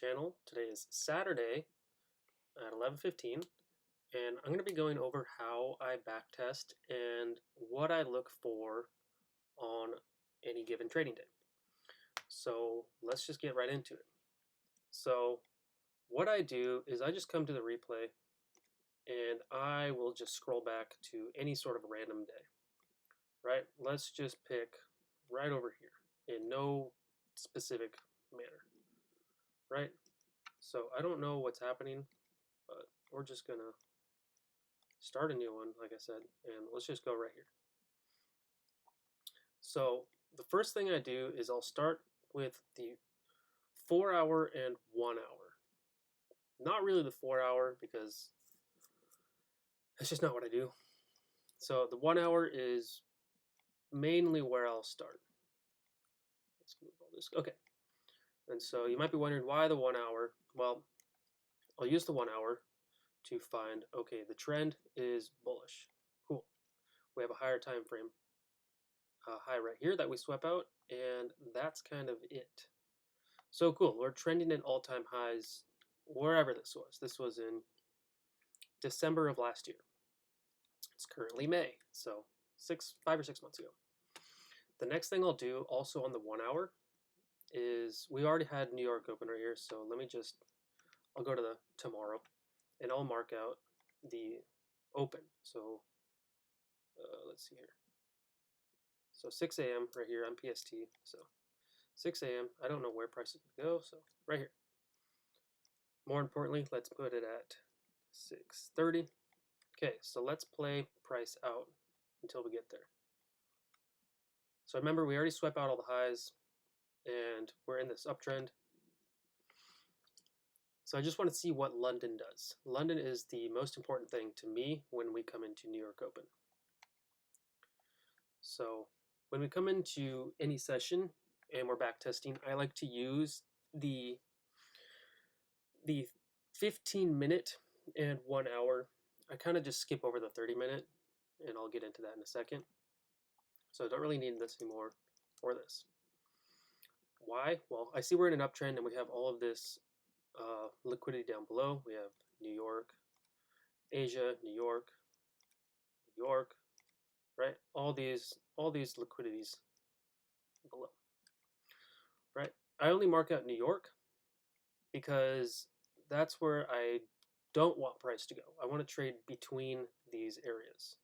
channel. Today is Saturday at 11:15, and I'm going to be going over how I backtest and what I look for on any given trading day. So let's just get right into it. So what I do is I just come to the replay and I will just scroll back to any sort of random day, right? Let's just pick right over here in no specific manner, right? So I don't know what's happening, but we're just gonna start a new one, like I said, and let's just go right here. So the first thing I do is I'll start with the 4 hour and 1 hour. Not really the 4 hour because that's just not what I do. So the 1 hour is mainly where I'll start. Let's move all this. Okay. And so you might be wondering why the 1 hour. Well, I'll use the 1 hour to find, okay, the trend is bullish. Cool. We have a higher time frame high right here that we swept out, and that's kind of it. So cool. We're trending in all-time highs wherever this was. This was in December of last year. It's currently May, so 5 or 6 months ago. The next thing I'll do also on the 1 hour is we already had New York open right here, so I'll go to the tomorrow and I'll mark out the open. So let's see here. So 6 a.m. right here on PST. So 6 a.m. I don't know where price is going to go, so right here. More importantly, let's put it at 6:30. Okay, so let's play price out until we get there. So remember, we already swept out all the highs, and we're in this uptrend. So I just want to see what London does. London is the most important thing to me when we come into New York Open. So when we come into any session and we're backtesting, I like to use the 15-minute and 1 hour. I kind of just skip over the 30-minute, and I'll get into that in a second. So I don't really need this anymore or this. Why? Well, I see we're in an uptrend and we have all of this liquidity down below. We have New York, Asia, New York, New York, right? All these liquidities below, right? I only mark out New York because that's where I don't want price to go. I want to trade between these areas.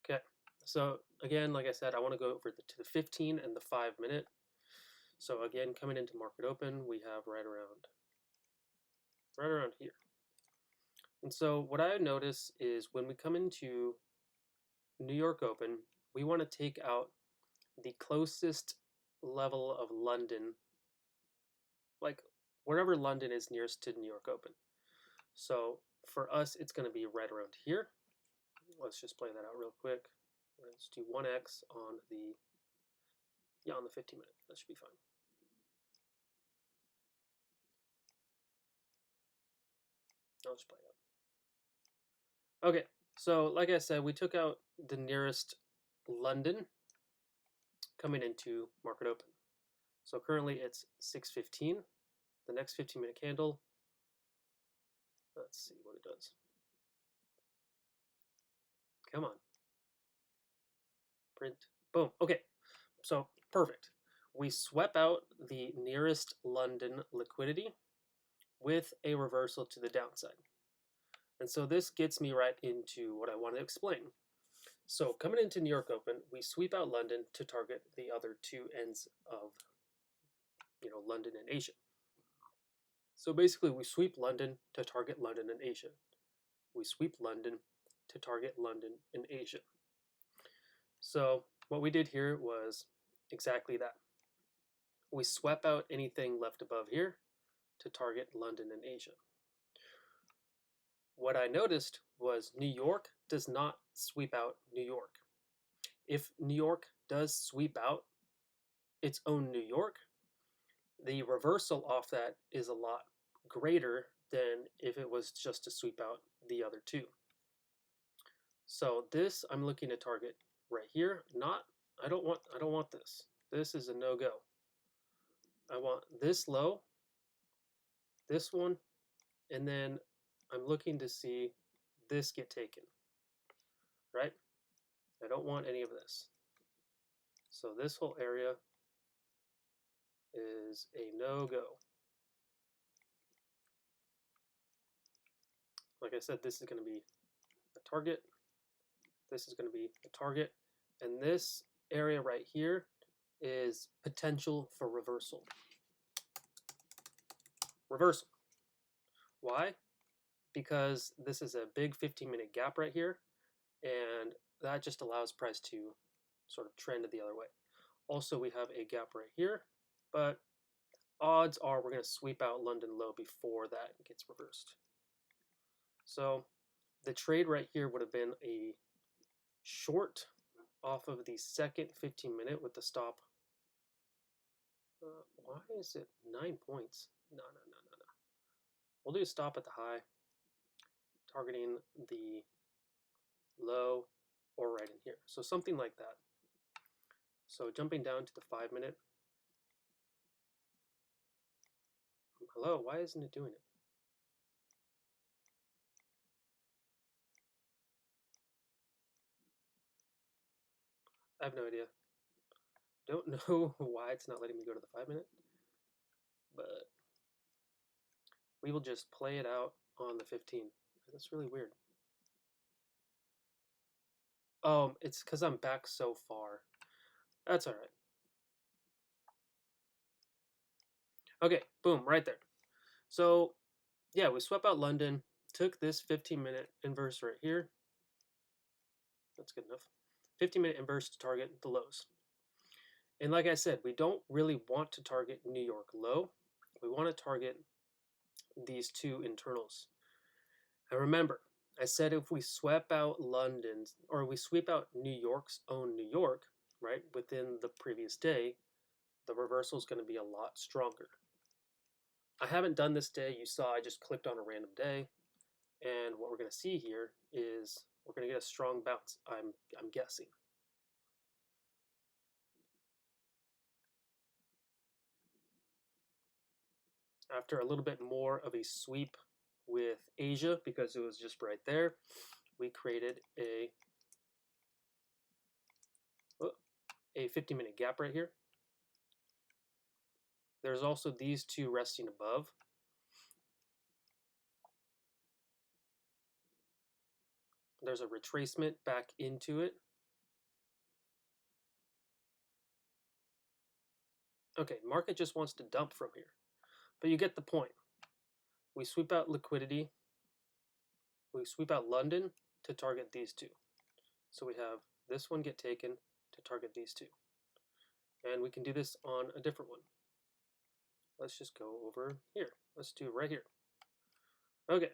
Okay, so again, like I said, I want to go over to the 15 and the 5-minute. So again, coming into market open, we have right around here. And so what I notice is when we come into New York Open, we want to take out the closest level of London, like wherever London is nearest to New York Open. So for us, it's going to be right around here. Let's just play that out real quick. Let's do 1x on the 15-minute. That should be fine. I'll just play it out. Okay, so like I said, we took out the nearest London coming into market open. So currently it's 6:15. The next 15-minute candle, let's see what it does. Come on. Print. Boom. Okay, so perfect. We swept out the nearest London liquidity with a reversal to the downside. And so this gets me right into what I want to explain. So coming into New York Open, we sweep out London to target the other two ends of, London and Asia. So basically we sweep London to target London and Asia. We sweep London to target London and Asia. So what we did here was exactly that. We swept out anything left above here to target London and Asia. What I noticed was New York does not sweep out New York. If New York does sweep out its own New York, the reversal off that is a lot greater than if it was just to sweep out the other two. So this I'm looking to target right here. I don't want this. This is a no-go. I want this low, this one, and then I'm looking to see this get taken, right? I don't want any of this. So this whole area is a no-go. Like I said, this is going to be a target. This is going to be a target. And this area right here is potential for reversal. Reversal. Why? Because this is a big 15-minute gap right here, and that just allows price to sort of trend the other way. Also, we have a gap right here, but odds are we're going to sweep out London low before that gets reversed. So the trade right here would have been a short off of the second 15-minute with the stop. Why is it 9 points? No. We'll do a stop at the high, targeting the low or right in here. So something like that. So jumping down to the 5-minute. Hello, why isn't it doing it? I have no idea. Don't know why it's not letting me go to the 5-minute, but we will just play it out on the 15. That's really weird. It's because I'm back so far. That's all right. Okay, boom, right there. So, yeah, we swept out London, took this 15-minute inverse right here. That's good enough. 15-minute inverse to target the lows. And like I said, we don't really want to target New York low. We want to target these two internals. And remember, I said if we sweep out London's, or we sweep out New York's own New York, right, within the previous day, the reversal is going to be a lot stronger. I haven't done this day. You saw I just clicked on a random day. And what we're going to see here is we're going to get a strong bounce, I'm guessing. After a little bit more of a sweep with Asia, because it was just right there, we created a 50-minute gap right here. There's also these two resting above. There's a retracement back into it. Okay, market just wants to dump from here. But you get the point. We sweep out liquidity. We sweep out London to target these two. So we have this one get taken to target these two. And we can do this on a different one. Let's just go over here. Let's do right here. Okay.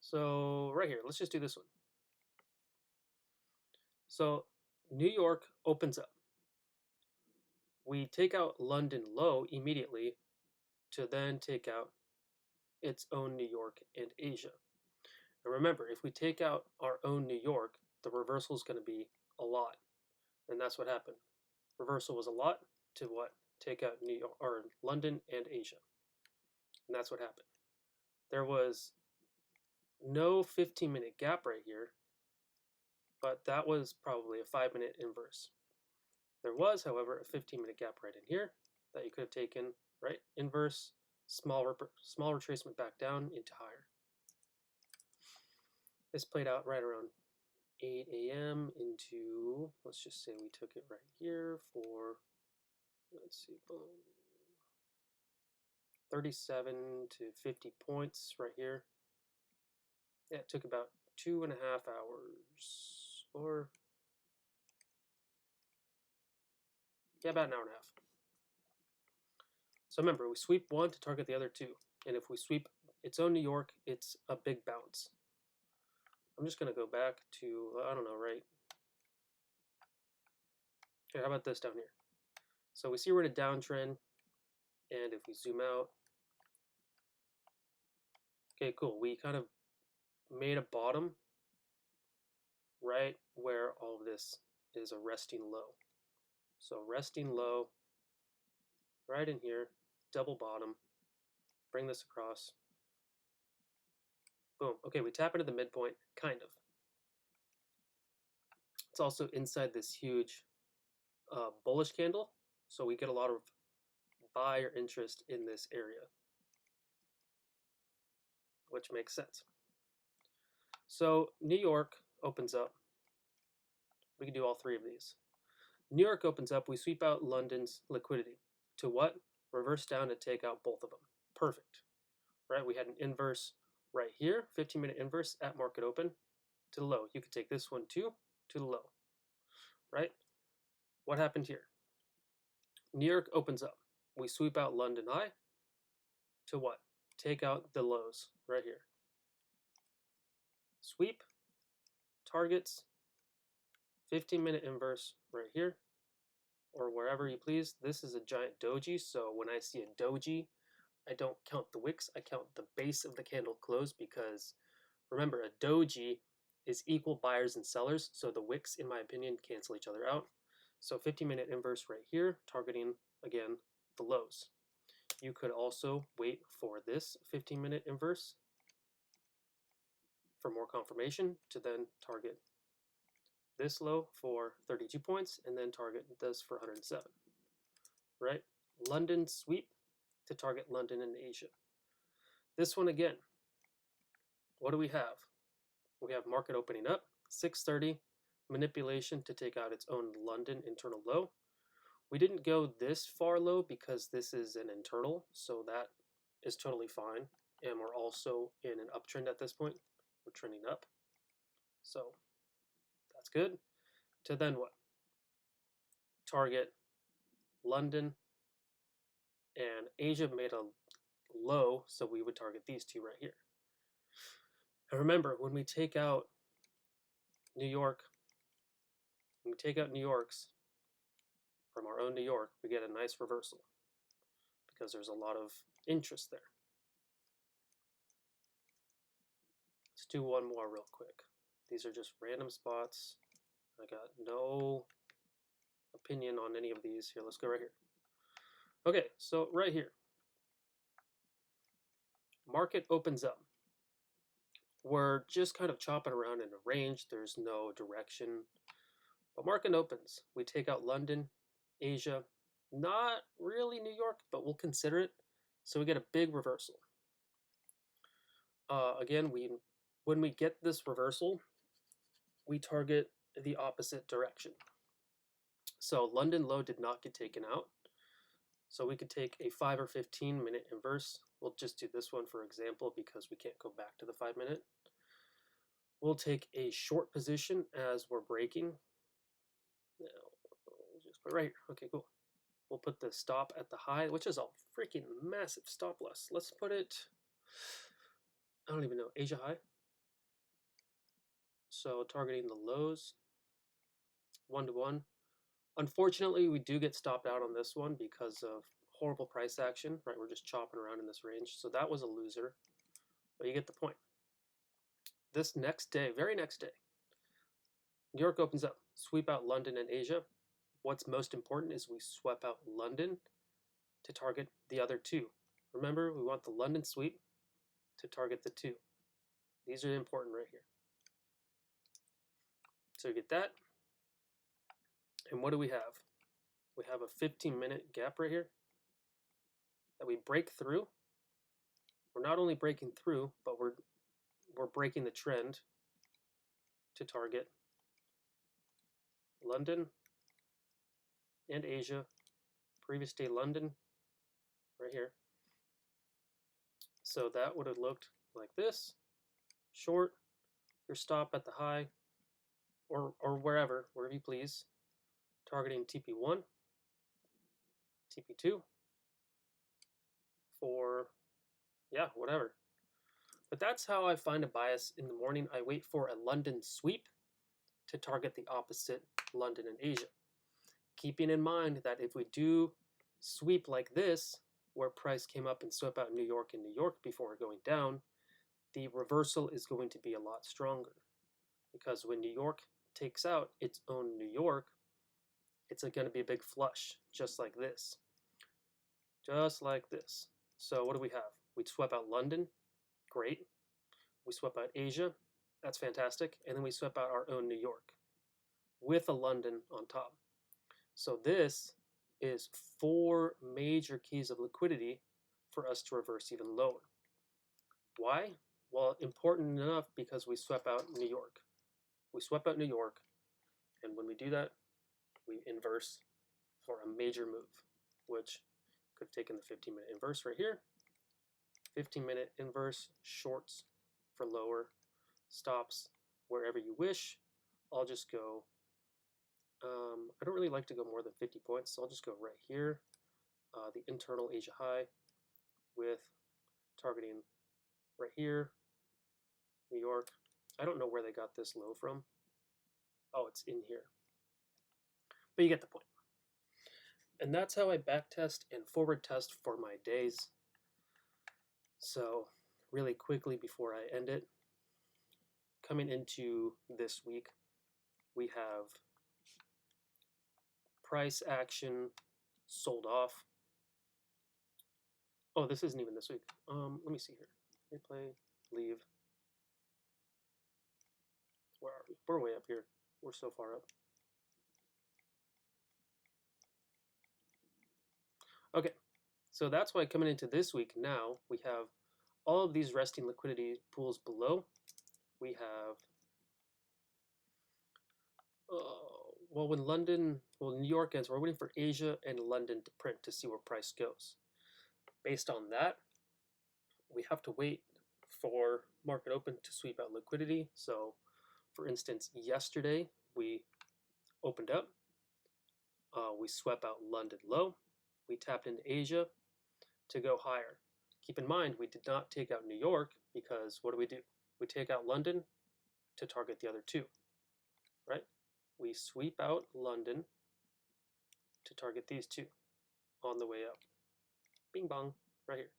So right here, let's just do this one. So New York opens up. We take out London low immediately to then take out its own New York and Asia. And remember, if we take out our own New York, the reversal is going to be a lot. And that's what happened. Reversal was a lot to what? Take out New York or London and Asia. And that's what happened. There was no 15-minute gap right here, but that was probably a 5-minute inverse. There was, however, a 15-minute gap right in here that you could have taken, right? Inverse, small retracement back down into higher. This played out right around 8 a.m. into, let's just say we took it right here for, let's see, boom, 37 to 50 points right here. Yeah, it took about 2.5 hours, or yeah, about an hour and a half. So remember, we sweep one to target the other two. And if we sweep its own New York, it's a big bounce. I'm just going to go back to, I don't know, right? Here, how about this down here? So we see we're in a downtrend. And if we zoom out, okay, cool. We kind of made a bottom right where all of this is a resting low. So resting low, right in here, double bottom, bring this across. Boom. Okay, we tap into the midpoint, kind of. It's also inside this huge bullish candle, so we get a lot of buyer interest in this area, which makes sense. So New York opens up. We can do all three of these. New York opens up. We sweep out London's liquidity. To what? Reverse down to take out both of them. Perfect. Right? We had an inverse right here, 15-minute inverse at market open to the low. You could take this one too to the low. Right? What happened here? New York opens up. We sweep out London high to what? Take out the lows right here. Sweep, targets, 15-minute inverse right here, or wherever you please. This is a giant doji, so when I see a doji, I don't count the wicks, I count the base of the candle close, because remember, a doji is equal buyers and sellers, so the wicks, in my opinion, cancel each other out. So 15-minute inverse right here, targeting, again, the lows. You could also wait for this 15-minute inverse for more confirmation to then target this low for 32 points and then target this for 107, right? London sweep to target London and Asia. This one again, what do we have? We have market opening up, 630, manipulation to take out its own London internal low. We didn't go this far low because this is an internal, so that is totally fine. And we're also in an uptrend at this point. We're trending up. So that's good. To then what? Target London and Asia made a low, so we would target these two right here. And remember, when we take out New York, when we take out New York's from our own New York, we get a nice reversal because there's a lot of interest there. Let's do one more real quick. These are just random spots. I got no opinion on any of these. Here, let's go right here. Okay, so right here, market opens up. We're just kind of chopping around in a range. There's no direction. But market opens. We take out London, Asia, not really New York, but we'll consider it. So we get a big reversal. Again, when we get this reversal, we target the opposite direction. So London low did not get taken out. So we could take a 5 or 15-minute inverse. We'll just do this one for example because we can't go back to the 5-minute. We'll take a short position as we're breaking. Now, we'll just put it right here. Okay, cool. We'll put the stop at the high, which is a freaking massive stop loss. Let's put it, I don't even know, Asia high. So targeting the lows, 1-to-1. Unfortunately, we do get stopped out on this one because of horrible price action, right? We're just chopping around in this range. So that was a loser, but you get the point. This next day, very next day, New York opens up, sweep out London and Asia. What's most important is we sweep out London to target the other two. Remember, we want the London sweep to target the two. These are important right here. So you get that. And what do we have? We have a 15-minute gap right here that we break through. We're not only breaking through, but we're breaking the trend to target London and Asia. Previous day London right here. So that would have looked like this. Short, your stop at the high, or wherever you please. Targeting TP1, TP2, for, yeah, whatever. But that's how I find a bias in the morning. I wait for a London sweep to target the opposite, London and Asia. Keeping in mind that if we do sweep like this, where price came up and swept out New York and New York before going down, the reversal is going to be a lot stronger. Because when New York takes out its own New York, it's going to be a big flush, just like this. Just like this. So what do we have? We swept out London. Great. We swept out Asia. That's fantastic. And then we swept out our own New York with a London on top. So this is 4 major keys of liquidity for us to reverse even lower. Why? Well, important enough because we swept out New York. We swept out New York, and when we do that, we inverse for a major move, which could have taken the 15-minute inverse right here. 15-minute inverse, shorts for lower, stops wherever you wish. I'll just go, I don't really like to go more than 50 points, so I'll just go right here, the internal Asia high with targeting right here, New York. I don't know where they got this low from. Oh, it's in here. But you get the point. And that's how I backtest and forward test for my days. So really quickly before I end it, coming into this week, we have price action sold off. Oh, this isn't even this week. Let me see here. Replay, leave. Where are we? We're way up here. We're so far up. Okay, so that's why coming into this week now, we have all of these resting liquidity pools below. We have, well, when New York ends, we're waiting for Asia and London to print to see where price goes. Based on that, we have to wait for market open to sweep out liquidity. So, for instance, yesterday we opened up, we swept out London low, we tapped into Asia to go higher. Keep in mind, we did not take out New York because what do? We take out London to target the other two, right? We sweep out London to target these two on the way up. Bing bong, right here.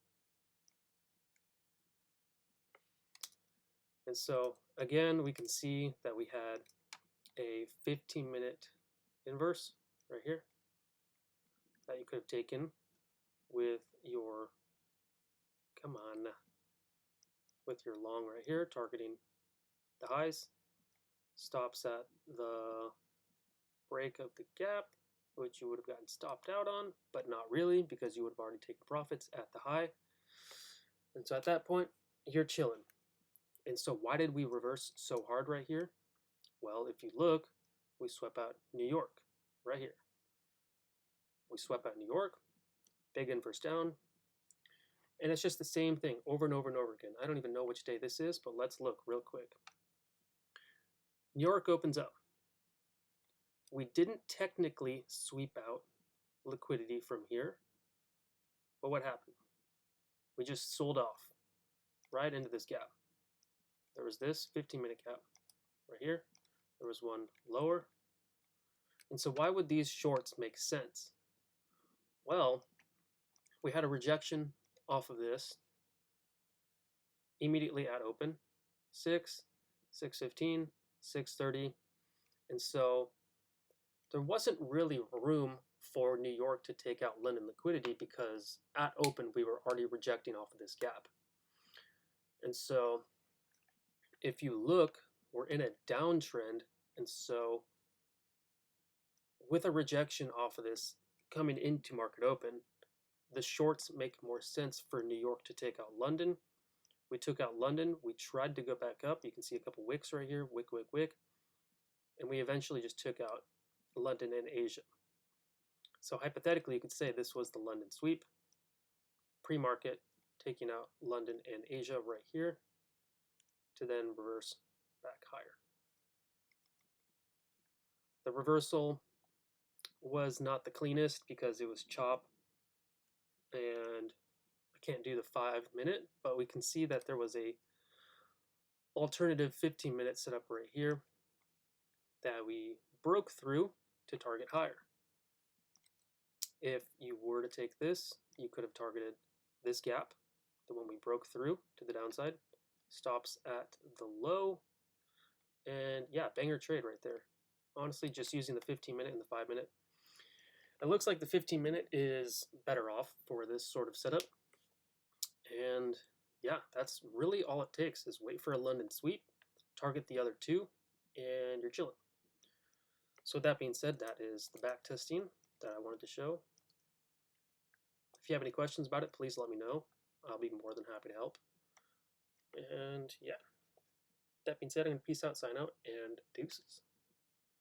And so again, we can see that we had a 15-minute inverse right here that you could have taken with your, come on, with your long right here, targeting the highs, stops at the break of the gap, which you would have gotten stopped out on, but not really because you would have already taken profits at the high. And so at that point, you're chilling. And so why did we reverse so hard right here? Well, if you look, we swept out New York right here. We swept out New York, big inverse down, and it's just the same thing over and over and over again. I don't even know which day this is, but let's look real quick. New York opens up. We didn't technically sweep out liquidity from here, but what happened? We just sold off right into this gap. There was this 15-minute gap right here. There was one lower. And so why would these shorts make sense? Well, we had a rejection off of this immediately at open, 6, 6:15, 6:30. And so there wasn't really room for New York to take out London liquidity because at open we were already rejecting off of this gap. And so if you look, we're in a downtrend, and so with a rejection off of this coming into market open, the shorts make more sense for New York to take out London. We took out London, we tried to go back up, you can see a couple wicks right here, wick, wick, wick, and we eventually just took out London and Asia. So hypothetically, you could say this was the London sweep, pre-market, taking out London and Asia right here, to then reverse back higher. The reversal was not the cleanest because it was chop, and I can't do the 5-minute, but we can see that there was a alternative 15-minute setup right here that we broke through to target higher. If you were to take this, you could have targeted this gap, the one we broke through to the downside, stops at the low, and yeah, banger trade right there. Honestly, just using the 15-minute and the 5-minute, It looks like the 15-minute is better off for this sort of setup. And yeah, that's really all it takes is wait for a London sweep, target the other two, and you're chilling. So with that being said, that is the back testing that I wanted to show. If you have any questions about it, please let me know. I'll be more than happy to help. And yeah, that being said, I'm going to peace out, sign out, and deuces.